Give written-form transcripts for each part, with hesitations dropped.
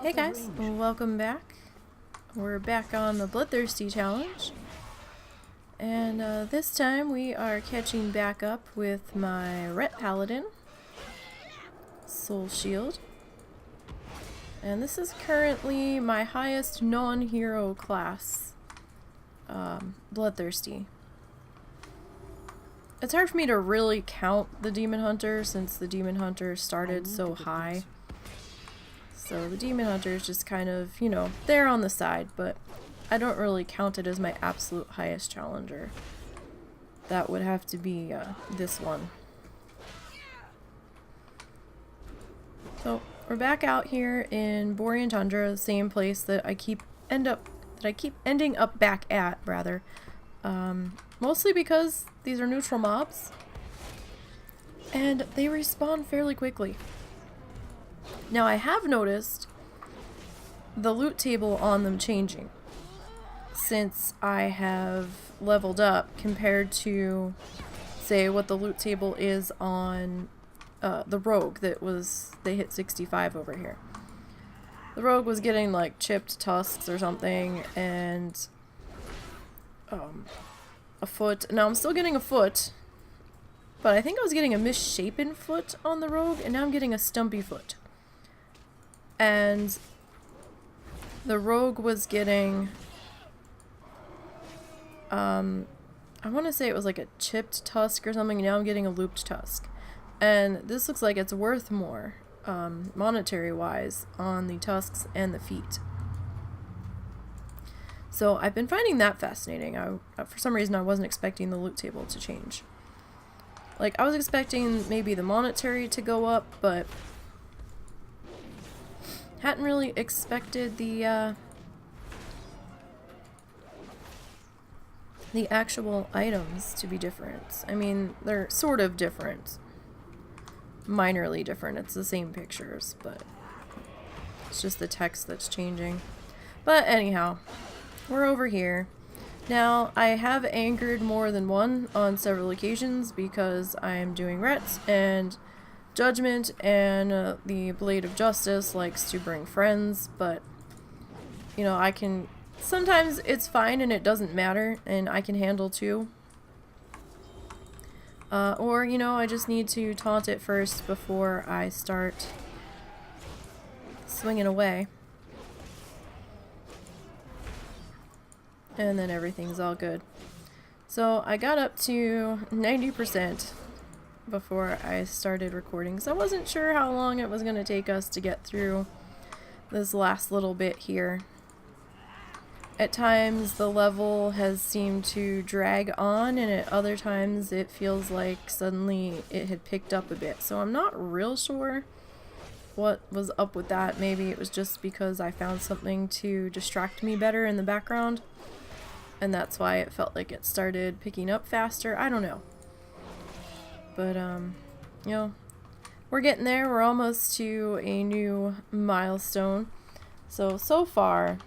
Hey guys, welcome back. We're back on the Bloodthirsty challenge. And this time we are catching back up with my Ret Paladin, Soulshield. And this is currently my highest non-hero class, Bloodthirsty. It's hard for me to really count the Demon Hunter since the Demon Hunter started so high. So the Demon Hunter is just kind of, you know, there on the side, but I don't really count it as my absolute highest challenger. That would have to be this one. So we're back out here in Borean Tundra, the same place that I keep ending up back at, rather. Mostly because these are neutral mobs, and they respawn fairly quickly. Now I have noticed the loot table on them changing since I have leveled up compared to, say, what the loot table is on the rogue they hit 65 over here. The rogue was getting like chipped tusks or something and a foot. Now I'm still getting a foot, but I think I was getting a misshapen foot on the rogue, and now I'm getting a stumpy foot. And the rogue was getting, I want to say it was like a chipped tusk or something, and now I'm getting a looped tusk. And this looks like it's worth more, monetary-wise, on the tusks and the feet. So I've been finding that fascinating. For some reason I wasn't expecting the loot table to change. Like, I was expecting maybe the monetary to go up, but hadn't really expected the actual items to be different. I mean, they're sort of different. Minorly different. It's the same pictures, but it's just the text that's changing. But anyhow, we're over here. Now, I have anchored more than one on several occasions because I'm doing Rets, and Judgment and the Blade of Justice likes to bring friends, but, you know, I can... Sometimes it's fine and it doesn't matter, and I can handle two. Or, you know, I just need to taunt it first before I start swinging away. And then everything's all good. So I got up to 90% before I started recording, so I wasn't sure how long it was going to take us to get through this last little bit here. At times the level has seemed to drag on, and at other times it feels like suddenly it had picked up a bit. So I'm not real sure what was up with that. Maybe it was just because I found something to distract me better in the background, and that's why it felt like it started picking up faster. I don't know. But, you know, we're getting there. We're almost to a new milestone. So far,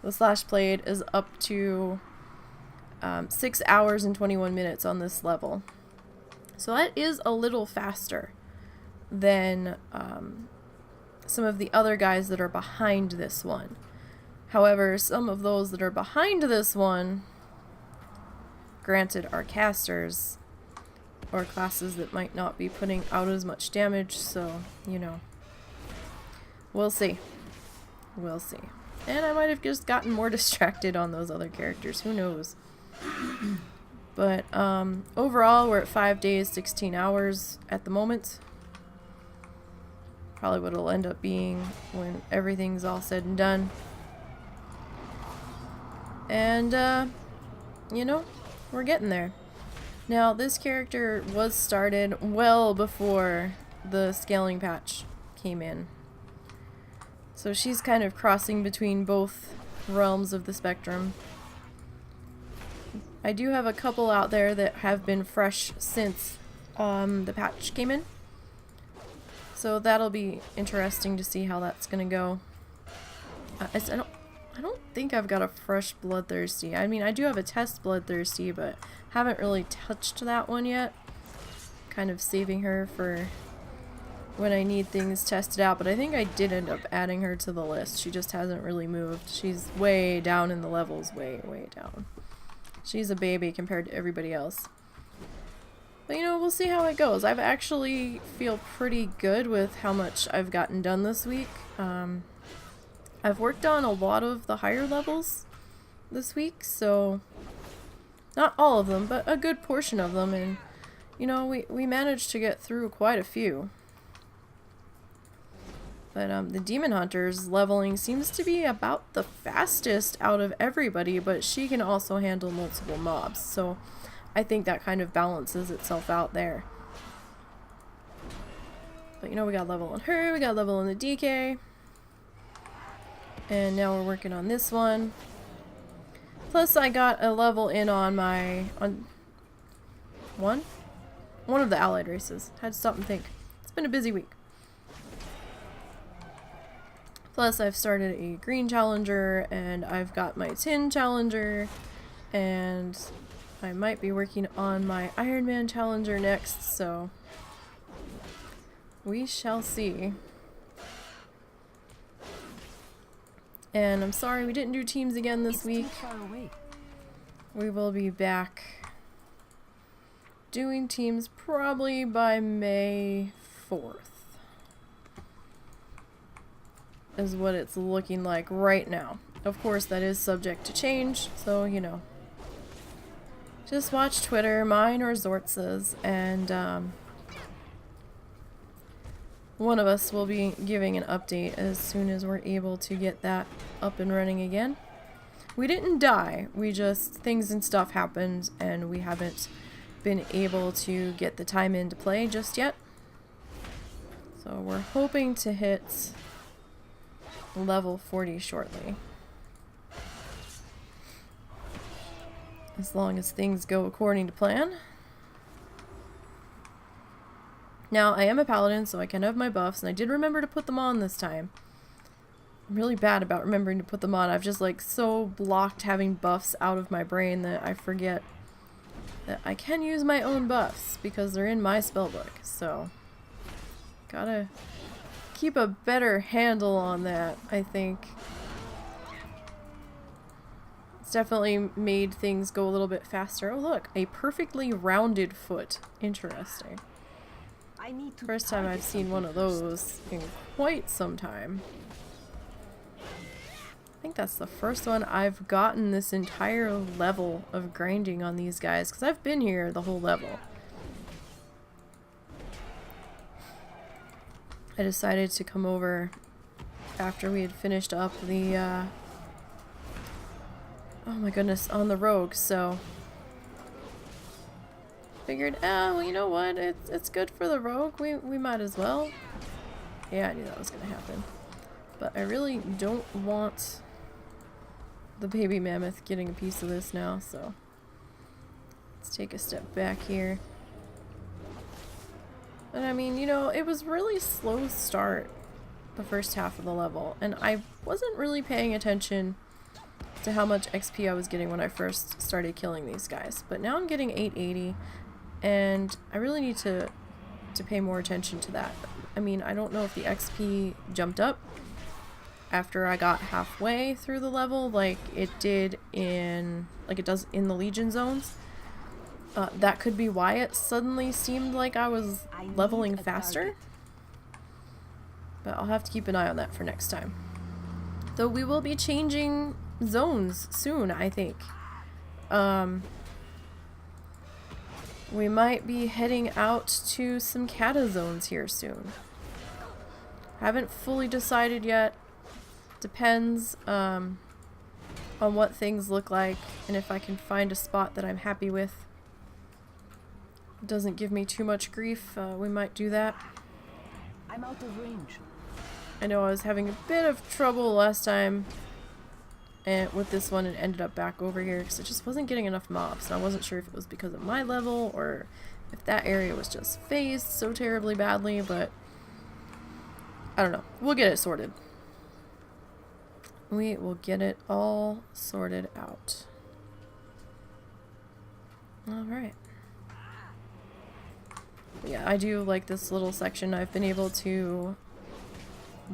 the Slash Blade is up to 6 hours and 21 minutes on this level. So that is a little faster than some of the other guys that are behind this one. However, some of those that are behind this one, granted, are casters, or classes that might not be putting out as much damage, so, you know. We'll see. We'll see. And I might have just gotten more distracted on those other characters, who knows. But, overall, we're at 5 days, 16 hours at the moment. Probably what it'll end up being when everything's all said and done. And, you know, we're getting there. Now, this character was started well before the scaling patch came in. So she's kind of crossing between both realms of the spectrum. I do have a couple out there that have been fresh since the patch came in. So that'll be interesting to see how that's going to go. I don't think I've got a fresh Bloodthirsty. I mean, I do have a test Bloodthirsty, but haven't really touched that one yet. Kind of saving her for when I need things tested out, but I think I did end up adding her to the list. She just hasn't really moved. She's way down in the levels, way down. She's a baby compared to everybody else. But you know, we'll see how it goes. I've actually feel pretty good with how much I've gotten done this week. I've worked on a lot of the higher levels this week, so not all of them, but a good portion of them, and you know, we managed to get through quite a few. But the Demon Hunter's leveling seems to be about the fastest out of everybody, but she can also handle multiple mobs, so I think that kind of balances itself out there. But you know, we got level on her, we got level on the DK, and now we're working on this one. Plus I got a level in on my, one of the allied races. Had to stop and think. It's been a busy week. Plus, I've started a green challenger, and I've got my tin challenger, and I might be working on my Iron Man challenger next, so we shall see. And I'm sorry we didn't do teams again this week. We will be back doing teams probably by May 4th. Is what it's looking like right now. Of course, that is subject to change, so you know. Just watch Twitter, mine or Zortz's, and one of us will be giving an update as soon as we're able to get that up and running again. We didn't die, we just, things and stuff happened, and we haven't been able to get the time into play just yet. So we're hoping to hit level 40 shortly. As long as things go according to plan. Now, I am a paladin, so I can have my buffs, and I did remember to put them on this time. I'm really bad about remembering to put them on. I've just like so blocked having buffs out of my brain that I forget that I can use my own buffs because they're in my spellbook, so gotta keep a better handle on that, I think. It's definitely made things go a little bit faster. Oh look, a perfectly rounded foot. Interesting. First time I've seen one of those in quite some time. I think that's the first one I've gotten this entire level of grinding on these guys, because I've been here the whole level. I decided to come over after we had finished up the, oh my goodness, on the rogue, so figured, well, you know what, it's good for the rogue, we might as well. Yeah, I knew that was gonna happen. But I really don't want the baby mammoth getting a piece of this now, so let's take a step back here. And I mean, you know, it was really slow start the first half of the level, and I wasn't really paying attention to how much XP I was getting when I first started killing these guys. But now I'm getting 880, and I really need to pay more attention to that. I mean, I don't know if the XP jumped up after I got halfway through the level like it did in, like it does in the Legion zones. That could be why it suddenly seemed like I was leveling faster. But I'll have to keep an eye on that for next time. Though we will be changing zones soon, I think. We might be heading out to some kata zones here soon. Haven't fully decided yet. Depends on what things look like and if I can find a spot that I'm happy with. Doesn't give me too much grief, we might do that. I'm out of range. I know I was having a bit of trouble last time with this one and ended up back over here because it just wasn't getting enough mobs. And I wasn't sure if it was because of my level or if that area was just phased so terribly badly, but I don't know. We'll get it sorted. We will get it all sorted out. Alright. Yeah, I do like this little section. I've been able to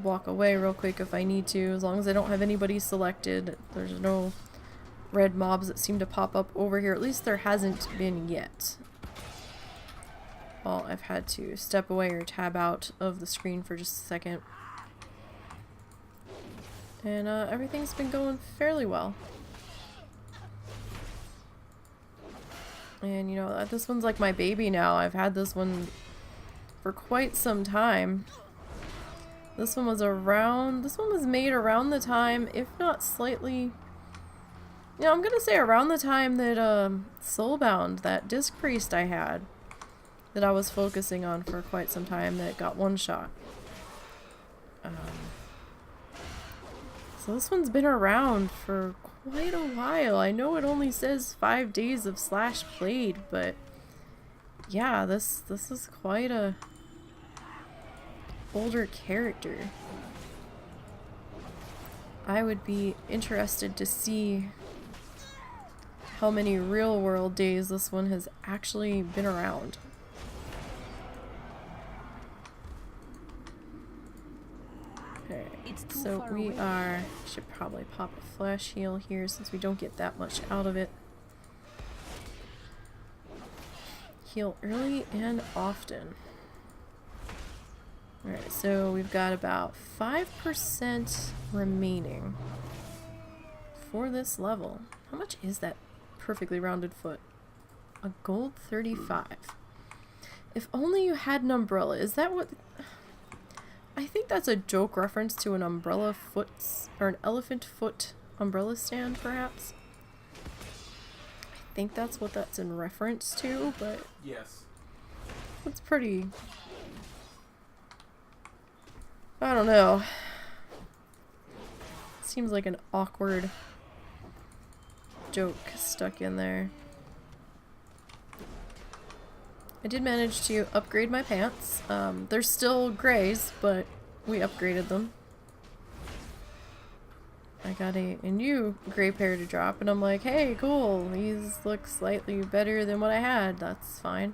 walk away real quick if I need to, as long as I don't have anybody selected. There's no red mobs that seem to pop up over here. At least there hasn't been yet. Well, I've had to step away or tab out of the screen for just a second. And everything's been going fairly well. And you know, this one's like my baby now. I've had this one for quite some time. This one was made around the time, if not slightly, you know, I'm gonna say around the time that Soulbound, that disc priest I had, that I was focusing on for quite some time, that got one shot. So this one's been around for quite a while. I know it only says 5 days of slash played, but yeah, this is quite a older character. I would be interested to see how many real world days this one has actually been around. Alright, so we should probably pop a flash heal here since we don't get that much out of it. Heal early and often. Alright, so we've got about 5% remaining for this level. How much is that perfectly rounded foot? A gold 35. If only you had an umbrella. Is that what... I think that's a joke reference to an umbrella foot, or an elephant foot umbrella stand, perhaps. I think that's what that's in reference to, but... Yes. It's pretty... I don't know. Seems like an awkward joke stuck in there. I did manage to upgrade my pants. They're still grays, but we upgraded them. I got a new gray pair to drop, and I'm like, hey, cool, these look slightly better than what I had. That's fine.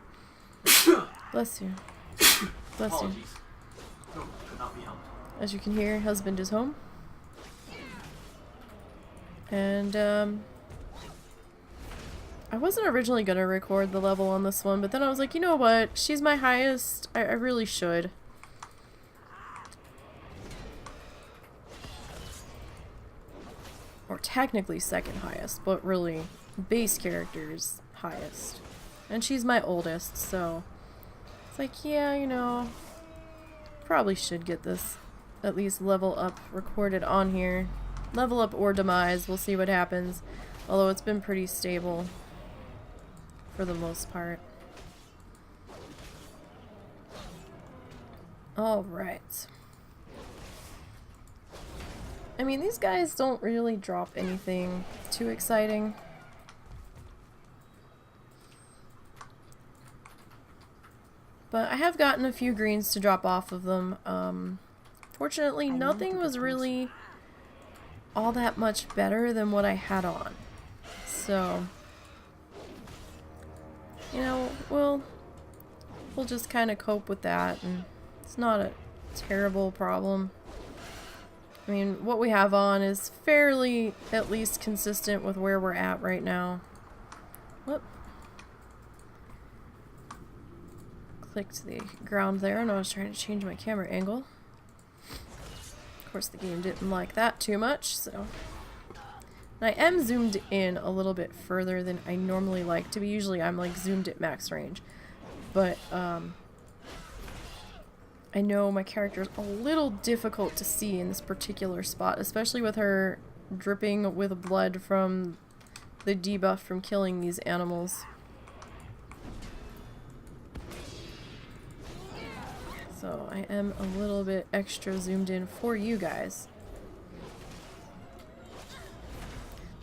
Bless you. Bless you. No, could not be helped. As you can hear, husband is home. And, I wasn't originally gonna record the level on this one, but then I was like, you know what? She's my highest. I really should. Or technically second highest, but really base character's highest. And she's my oldest, so it's like, yeah, you know, probably should get this at least level up recorded on here. Level up or demise, we'll see what happens. Although it's been pretty stable for the most part. Alright. I mean, these guys don't really drop anything too exciting. But I have gotten a few greens to drop off of them. Fortunately, nothing was really all that much better than what I had on. So, you know, we'll just kind of cope with that, and it's not a terrible problem. I mean, what we have on is fairly, at least, consistent with where we're at right now. Whoop. Clicked the ground there, and I was trying to change my camera angle. Of course, the game didn't like that too much, so... And I am zoomed in a little bit further than I normally like to be. Usually I'm like zoomed at max range. But I know my character is a little difficult to see in this particular spot, especially with her dripping with blood from the debuff from killing these animals. So I am a little bit extra zoomed in for you guys.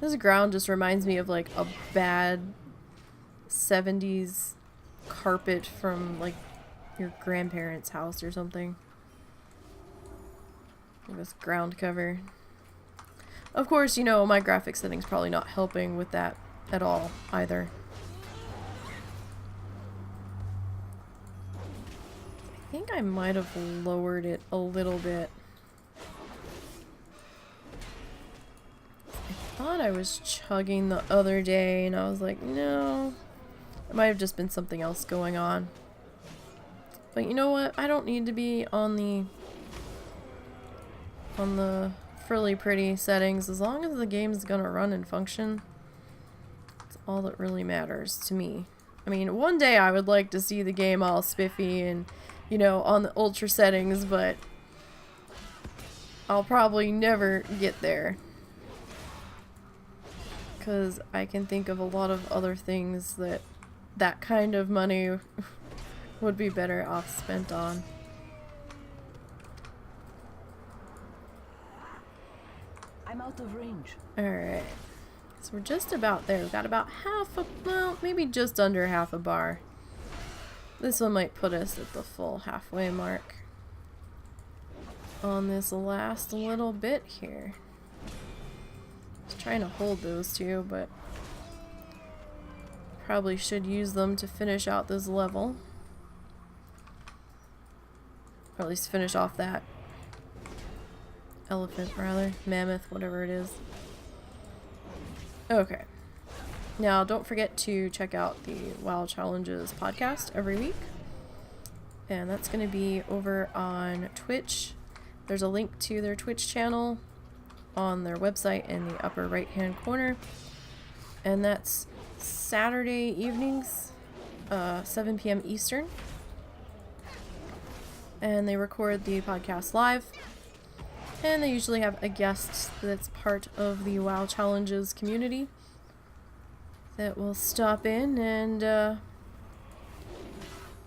This ground just reminds me of like a bad 70s carpet from like your grandparents' house or something. This ground cover. Of course, you know, my graphic setting's probably not helping with that at all either. think I might have lowered it a little bit. I thought I was chugging the other day and I was like, no. It might have just been something else going on. But you know what? I don't need to be on the frilly pretty settings. As long as the game's gonna run and function, that's all that really matters to me. I mean, one day I would like to see the game all spiffy and, you know, on the ultra settings, but I'll probably never get there. Because I can think of a lot of other things that kind of money would be better off spent on. I'm out of range. Alright. So we're just about there. We've got about half a, well, maybe just under half a bar. This one might put us at the full halfway mark on this last little bit here. Just trying to hold those two, but probably should use them to finish out this level. Or at least finish off that elephant, rather. Mammoth, whatever it is. Okay. Now, don't forget to check out the WoW Challenges podcast every week. And that's going to be over on Twitch. There's a link to their Twitch channel on their website in the upper right-hand corner. And that's Saturday evenings, 7 p.m. Eastern. And they record the podcast live. And they usually have a guest that's part of the WoW Challenges community that will stop in and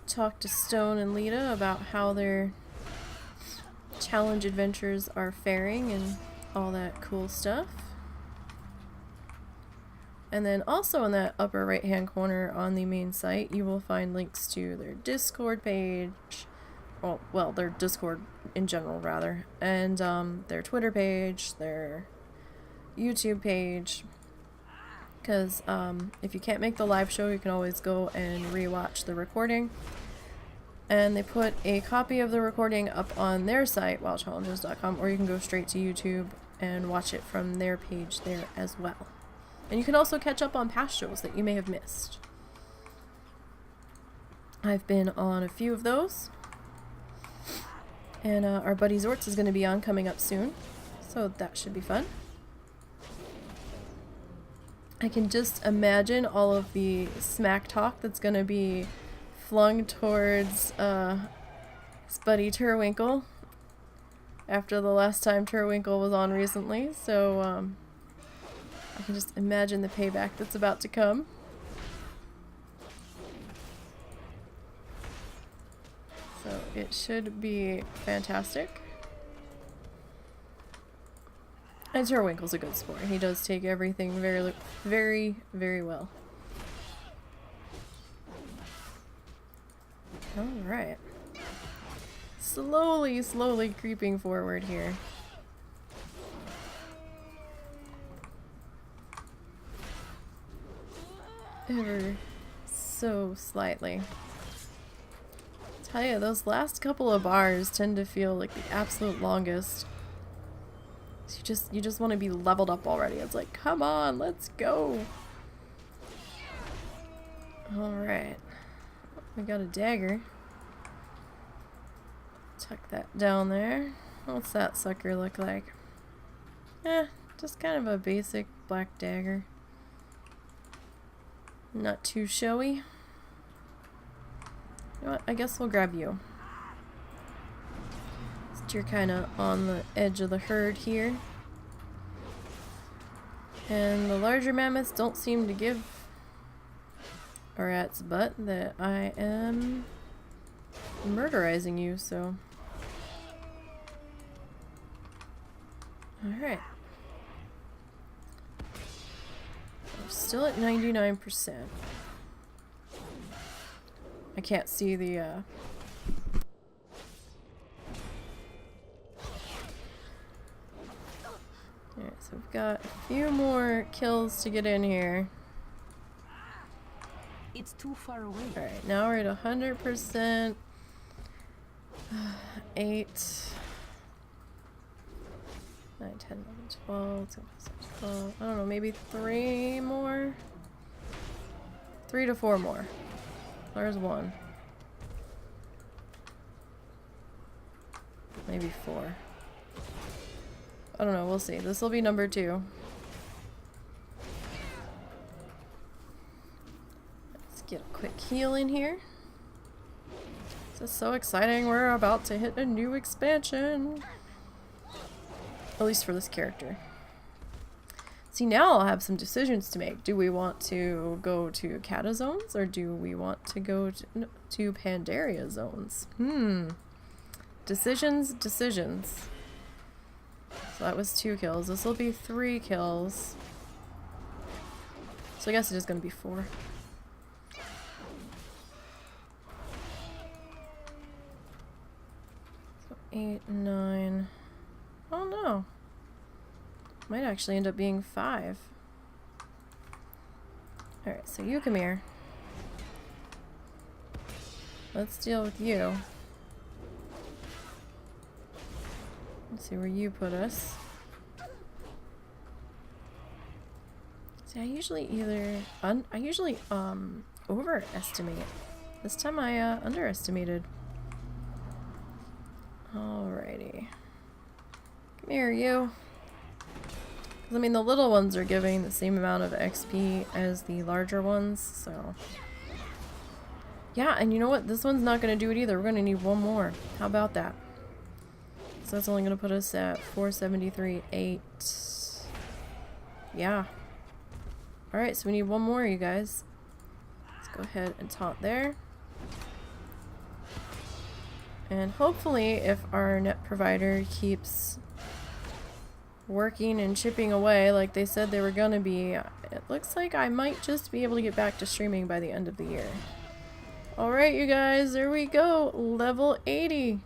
talk to Stone and Lita about how their challenge adventures are faring and all that cool stuff. And then also in that upper right hand corner on the main site, you will find links to their Discord page. Well, their Discord in general, rather. And their Twitter page, their YouTube page. Because if you can't make the live show, you can always go and rewatch the recording. And they put a copy of the recording up on their site, wowchallenges.com, or you can go straight to YouTube and watch it from their page there as well. And you can also catch up on past shows that you may have missed. I've been on a few of those. And our buddy Zortz is going to be on coming up soon. So that should be fun. I can just imagine all of the smack talk that's going to be flung towards his buddy Terwinkle after the last time Terwinkle was on recently. So I can just imagine the payback that's about to come. So it should be fantastic. And Terwinkle's a good sport. He does take everything very, very, very well. Alright. Slowly creeping forward here. Ever so slightly. Tell you, those last couple of bars tend to feel like the absolute longest. You just want to be leveled up already. It's like, come on, let's go. Alright. We got a dagger. Tuck that down there. What's that sucker look like? Just kind of a basic black dagger. Not too showy. You know what? I guess we'll grab you. Since you're kind of on the edge of the herd here. And the larger mammoths don't seem to give a rat's butt that I am murderizing you, so. Alright. We're still at 99%. I can't see the, Alright, so we've got a few more kills to get in here. It's too far away. Alright, now we're at 100%. 8, 9, 10, 11, 12, 12. I don't know, maybe 3 more? 3 to 4 more. There's 1. Maybe 4. I don't know, we'll see. This will be number 2. Let's get a quick heal in here. This is so exciting. We're about to hit a new expansion. At least for this character. See, now I'll have some decisions to make. Do we want to go to Kata zones or do we want to go to Pandaria zones? Decisions. So that was 2 kills. This will be 3 kills. So I guess it is going to be 4. So 8, 9. Oh no. Might actually end up being 5. Alright, so you come here. Let's deal with you. Let's see where you put us. See, I usually overestimate. This time I underestimated. Alrighty. Come here, you. 'Cause, I mean, the little ones are giving the same amount of XP as the larger ones, so... Yeah, and you know what? This one's not going to do it either. We're going to need 1 more. How about that? So that's only going to put us at 473, 8. Yeah. Alright, so we need 1 more, you guys. Let's go ahead and taunt there. And hopefully, if our net provider keeps working and chipping away like they said they were going to be, it looks like I might just be able to get back to streaming by the end of the year. Alright, you guys, there we go. Level 80.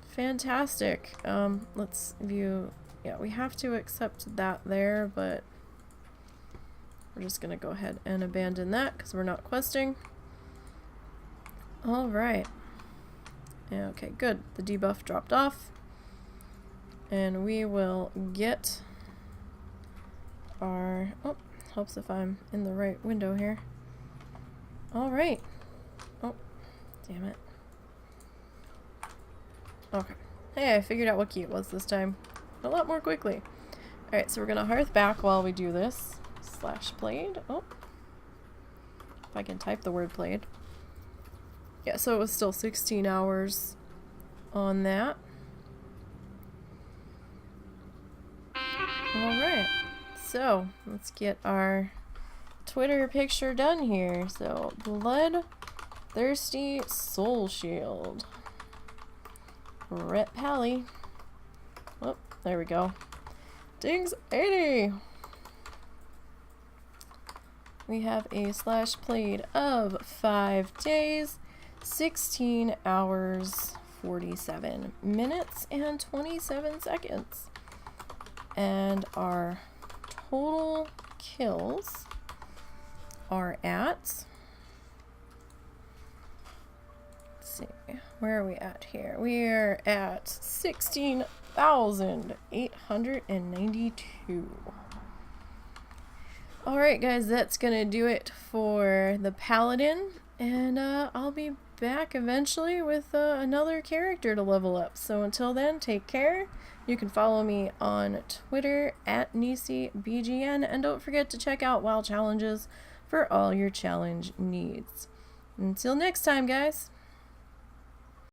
Fantastic. Let's view. Yeah, we have to accept that there, but we're just gonna go ahead and abandon that because we're not questing. Alright. Okay, good. The debuff dropped off. And we will get our... Oh, helps if I'm in the right window here. Alright. Oh, damn it. Okay. Hey, I figured out what key it was this time. A lot more quickly. Alright, so we're gonna hearth back while we do this. /played. Oh. If I can type the word played. Yeah, so it was still 16 hours on that. Alright. So, let's get our Twitter picture done here. So, Bloodthirsty Soulshield the Ret Pally. Oh, there we go. Dings 80. We have a /played of 5 days, 16 hours, 47 minutes, and 27 seconds. And our total kills are at... Where are we at here? We're at 16,892. Alright guys, that's gonna do it for the Paladin, and I'll be back eventually with another character to level up. So until then, take care. You can follow me on Twitter at Niseybgn, and don't forget to check out WoW Challenges for all your challenge needs. Until next time, guys.